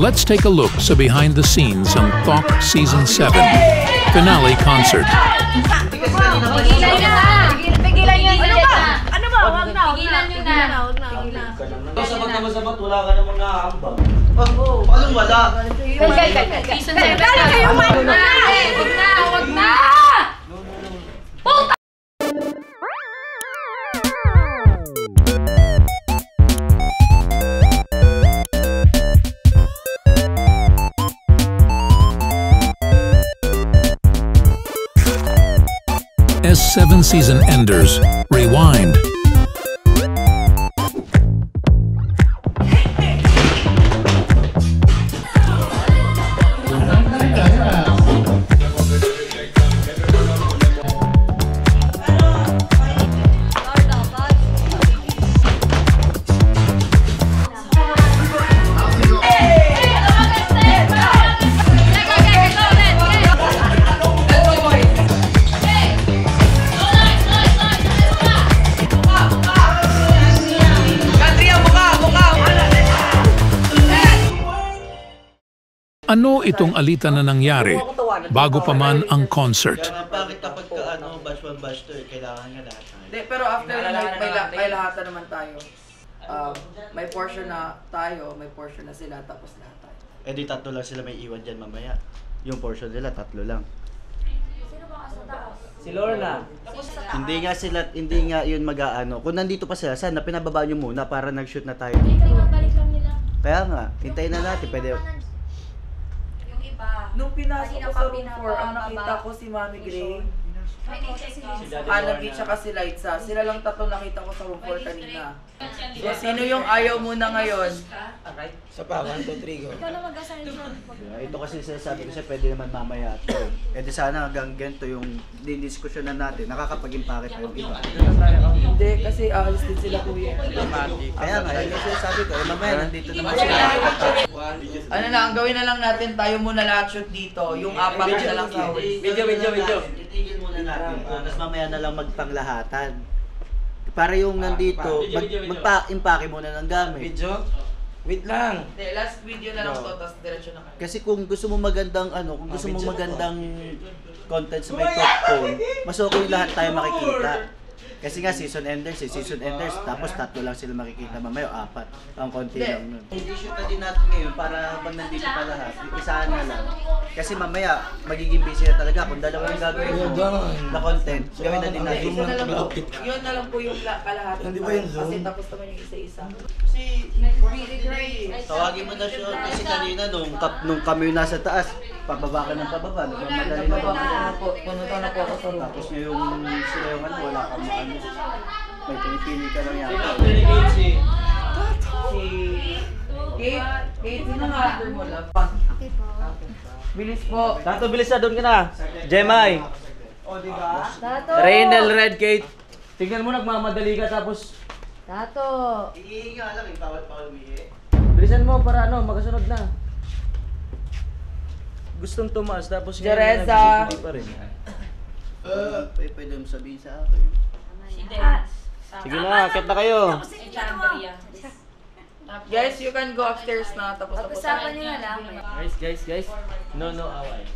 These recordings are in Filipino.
Let's take a look sa behind the scenes ng Talk Season 7 finale concert. Pigilan nyo. Ano ba? Ano ba? Huwag na. Pigilan nyo na. Sa magkabasabat, wala ka namang nakaambang. Oh, paano wala? Season 7 na. Huwag na. Puta! S7 season enders. Rewind. Ano itong alitan na nangyari bago pa man ang concert? Kaya bakit kapag ka batch 1 batch 2, kailangan nga lahat. Hindi, pero after may lahat na naman tayo. May portion na tayo, may portion na sila, tapos lahat tayo. Eh di tatlo lang sila may iwan dyan mamaya. Yung portion nila, tatlo lang. Sino ba sa taas? Si Lorna. Hindi nga yun mag-aano. Kung nandito pa sila, sana pinababa nyo muna para nag-shoot na tayo. Balik lang nila. Kaya nga, hintayin na natin. Pwede. Yung iba. Nung pinasok ko sa room 4, pinababa. nakita ko si Mami Gray, Si Anabi, tsaka si Lights. Sila lang tatlo nakita ko sa room 4 kanina. So, sino yung ayaw muna ngayon? Sa pa, 1, 2, 3, go. Ikaw na mag-assign siya. Ito kasi sinasabi ko siya, pwede naman mamaya ito. Eh di sana hanggang ganito yung didiskusyonan natin, nakakapag-impake pa yung iba. Hindi, kasi alis din sila kuya. Kaya nga, yun kasi sabi ko, mamaya nandito naman sila. Ano na, ang gawin na lang natin, tayo muna lahat shoot dito. Yung apat na lang sa huli. Video. Titigil muna natin. Tapos mamaya na lang magpanglahatan. Para yung nandito, magpa-impake muna ng gamit. Video? Wait lang. Hindi, last video na lang to, tapos diretso na kayo. Kasi kung gusto mo magandang kung gusto mo magandang content sa may top phone, mas okay lahat tayo makikita. Kasi nga season enders, tapos tatlo lang sila makikita mamaya, 4. Ang konti lang nun. I-shoot na din natin ngayon para habang nandito pa lahat, isahan na lang. Kasi mamaya, magiging busy na talaga. Kung dalawa yung gagawin mo na content, gawin na din natin. Yun na lang po yung kalahatan. Hindi ba yung Zoom? Kasi tapos naman yung isa-isa. Kasi, tawagin mo na siya kasi kanina nung kami yung nasa taas, pababa ka ng pababa, nagmamadali na ba? Pumunta na po ako sa room. Tapos yung sila yung wala kang maano. May pinipili ka lang yata. Si Kate, sino nga after mo love? Okay po. Bilis po. Tato, bilis na, doon ka na. Jemai. Tato! Rainel Red Kate. Tignan mo, nagmamadali ka tapos Tato! Iihinga lang, yung bawal umihi. bilisan mo para magasunod na. Gustong tumaas tapos Jereza. hindi pa rin. Pwede mo sabihin sa akin. Sige na, akit na kayo. Guys, you can go upstairs na, tapos na po Pag-usapan tayo. nyo na lang. Guys. No away.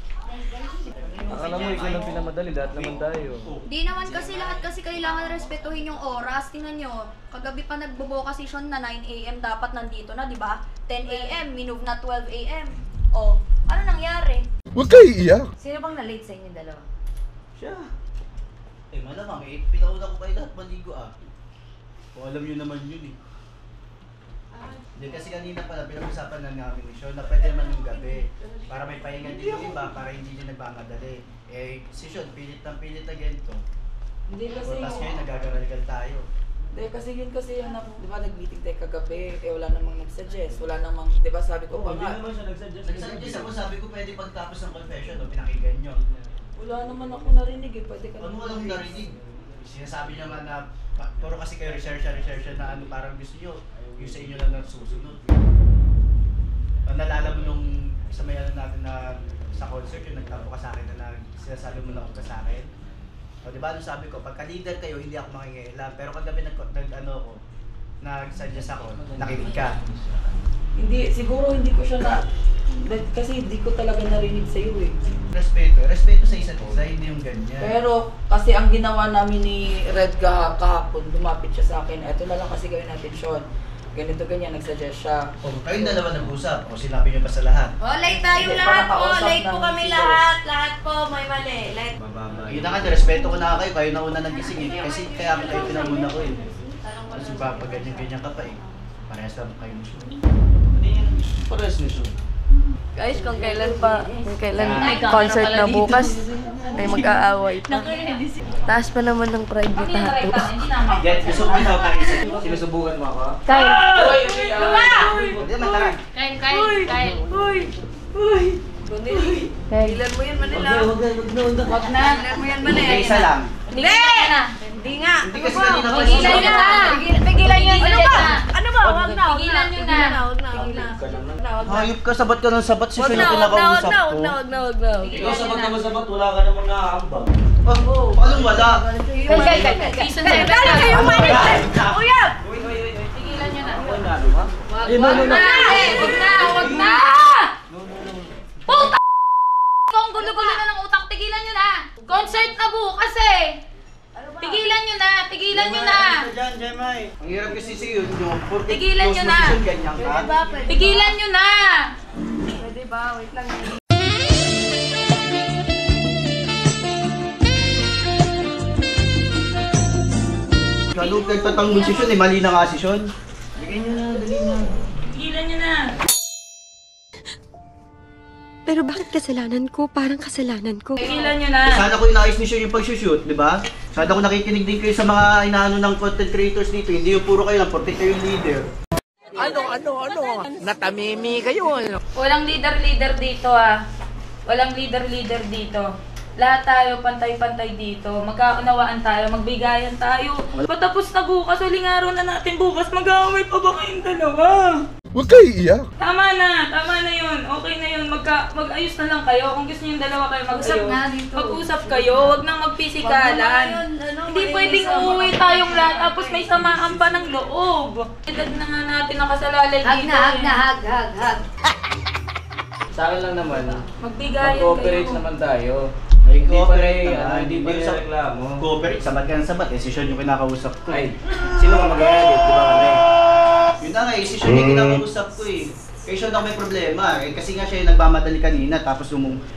Akala mo ikaw lang pinamadali, lahat naman tayo. Di naman kasi lahat kasi kailangan respetuhin yung oras. Tingnan nyo, kagabi pa nagboboka session na 9 AM dapat nandito na, di ba? 10 AM, minove na 12 AM. Oh, ano nangyari? Huwag kayo iiyak. Sino bang na-late sa inyo dalawa? Siya. Malamang pinauna ko kayo lahat maligo Kung alam nyo naman yun Hindi kasi kanina pala pinag-usapan na namin ni Sean na pwede naman yung gabi. Para may pahinga din yung iba, para hindi nyo nagmamadali. Si Sean, pilit na ganito. Hindi kasi Tapos ngayon nagagaral-gal tayo. Hindi kasi yun kasi yung, di ba nag-meeting tayo kagabi, wala namang nag-suggest, wala namang, di ba sabi ko pa nga. naman siya nagsuggest. Nagsuggest ako, sabi ko pwede pagtapos ng confession, pinakinggan nyo. Wala naman ako narinig pwede ka Ano walang narinig? Sinasabi niya nga na, puro kasi kayo researcher na parang gusto nyo, yung sa inyo lang nagsusunod. Nalala mo nung sa may natin na sa concert, yung nagtampo ka sa akin na sinasabi mo na ka sa akin. O diba, ano sabi ko, pagka leader kayo, hindi ako makingailan. Pero kagabi nag-suggest ako, nakinig ka. Hindi, siguro hindi ko siya kasi hindi ko talaga narinig sa'yo eh. Respeto sa isa't isa, hindi yung ganyan. Pero kasi ang ginawa namin ni Red kahapon, lumapit siya sa akin. Eto na lang kasi gawin natin, Sean. Ganito ganyan, nagsuggest siya. O, kayong dalawa nag-usap, o sinabi niyo ba sa lahat? Oh, late tayong Hindi, lahat po. panakausap Late po ng kami si lahat. Lahat po, may mali. Late. Yun na nga, respeto ko na kayo na una nagising eh. Kasi kaya ako kayo pinamuna ko eh. Kasi ba, pag ganyan-ganyan ka pa eh. Parehas lang kayo mo siya. Parehas ni Sean. Guys, kung kailan concert na bukas, ay mag-aaway pa. Taas pa naman ng private tattoo. Yan, gusto ko ikaw kayo isa. Sinusubukan mo ako? Kyle! Hindi naman, tara. Kyle! Ilan mo yan, Manila? Wag na. Ilan mo yan, Manila? Isa lang. Hindi! Hindi nga. Hindi kasi kanina pa Pigilan nyo na! Pigilan nyo Ano na! ba? Ano ba? Wag na. Pigilan nyo na! Hayop ka, sabat ka ng sabat. Si Sean yung Wag kinakausap na. ko. Ikaw sabat na masabat, wala ka namang nakahambag. Oh, paano wala? Season 7 Kaya kayong manager! Kuya! Pigilan nyo na! No, no. Wag na! Puta! Ang gulo-gulo na ng utak, tigilan nyo na! Concert na bukas eh! Pigilan nyo na! Pigilan nyo na! Diyan, Jemay. Ang hirap kasi sa'yo, yung Pigilan nyo na. ganyan ka. Pigilan nyo na! Pwede ba? Wait lang. Kalog nagtatanggol si Sean eh, mali na nga si Sean. Pigilan nyo na! Pero bakit kasalanan ko? Parang kasalanan ko. Pigilan nyo na! Sana ko inayos ni Sean yung pag-shoot, di ba? Sana ko nakikinig din kayo sa mga inaano ng content creators dito, hindi yung puro kayo lang, porke kayo yung leader. Natamimi kayo. Walang leader-leader dito ah. Walang leader-leader dito. Lahat tayo pantay-pantay dito. Magkaunawaan tayo, magbigayan tayo. Patapos na bukas, huling araw na natin bukas. Mag-aaway pa ba kayong dalawa? Huwag kayo iiyak. Tama na yun. Okay na yun. Mag-ayos na lang kayo. Kung gusto nyo yung dalawa kayo mag-ayos. Usap nga dito. Mag-usap kayo. Huwag nang magpisikalan. Hindi pwedeng uuwi tayong lahat tapos may samaan pa ng loob. Edad na nga natin nakasalalay Hag dito. na, hag na, hag. Sa akin lang naman, Magbigayan mag-cooperate kayo. naman tayo. Ay, Hindi pa cooperate rin, naman. hindi pa rin sa reklamo. cooperate, sabat ka ng sabat eh, si Sean yung kinakausap ko eh. Ay, sino ka mag-edit? Di ba kami? Yun na nga eh, si Sean yung kinakausap ko eh. Kay Sean ako may problema eh, kasi nga siya yung nagmamadali kanina tapos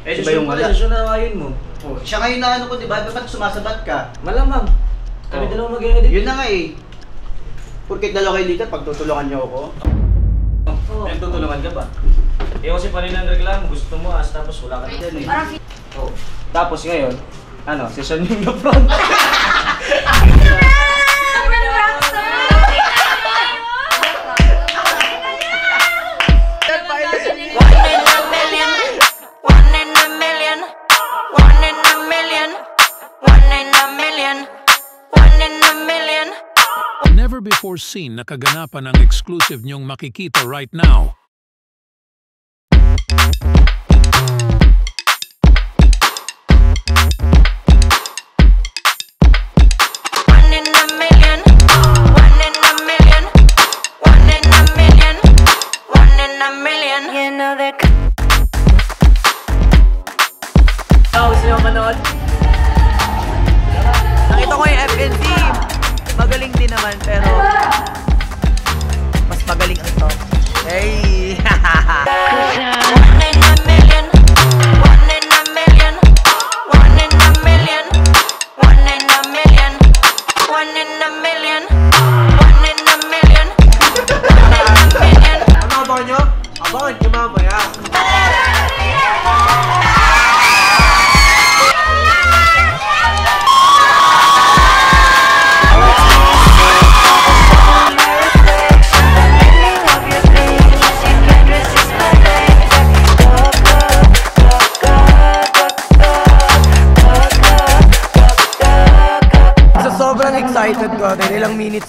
Eh, iba yung wala. Siya na ayun mo. Oh, siya ngayon na ano ko, di ba? Ba't sumasabat ka? Malamang. Kami Oh. dalawa mag-edit. Yun na nga eh. Porkit dalawa kayo dito, pagtutulungan niyo ako. Nagtutulungan ka ba? Eh kasi pa rin ang reklamo, gusto mo tapos wala ka dyan eh. Parang Oh. Tapos ngayon, ano, si Sean yung na-front. Never before seen na kaganapan ang exclusive niyong makikita right now. Gusto nyo manood? Nakita ko yung FNC. Magaling din naman, pero mas magaling ang to. Hey! Ano abangan nyo? Abangan nyo mamaya.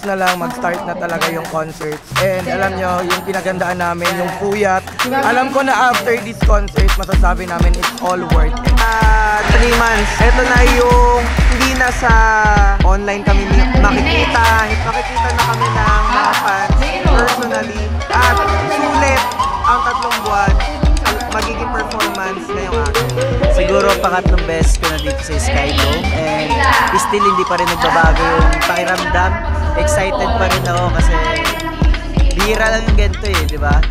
na lang, mag-start na talaga yung concerts. And alam nyo, yung pinagandaan namin, yung puyat. Alam ko na after this concert, masasabi namin it's all worth it. 3 months, eto na yung hindi na sa online kami makikita. Makikita na kami ng mga fans personally. At sulit ang 3 buwan, magiging performance na yung akin. Siguro pangatlong best ko na dito sa Skydome and still hindi pa rin nagbabago yung pakiramdam. Excited pa rin ako kasi bihira lang yung ganito eh, di ba?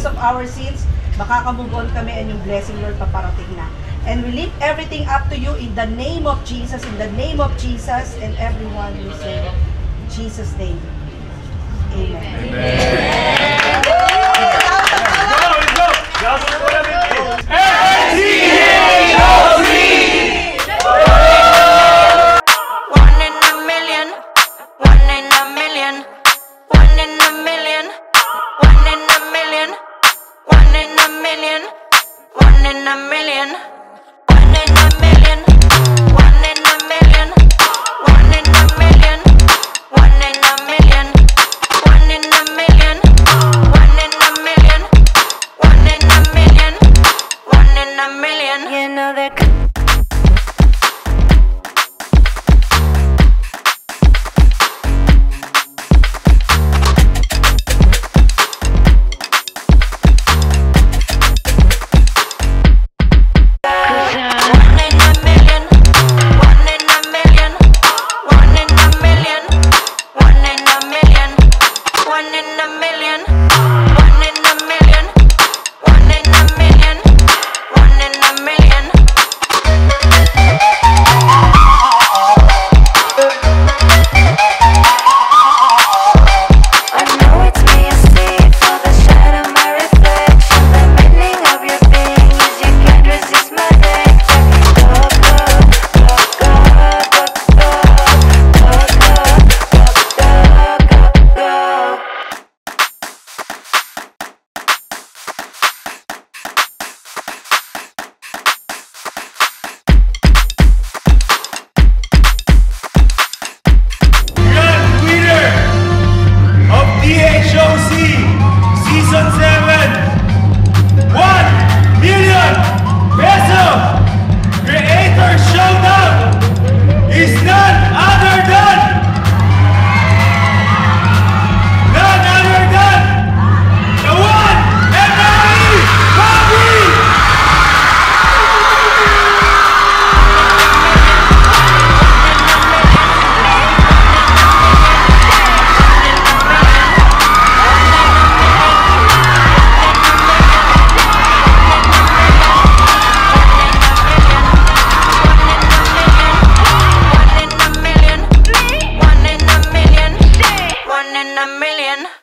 Of our sins, makaka-move on kami and yung blessing Lord paparating na. And we leave everything up to you in the name of Jesus, in the name of Jesus, and everyone will say, Jesus' name. Amen. Season 7, 1 million peso Creator Showdown is none other than the one and only Bobby! One in a million.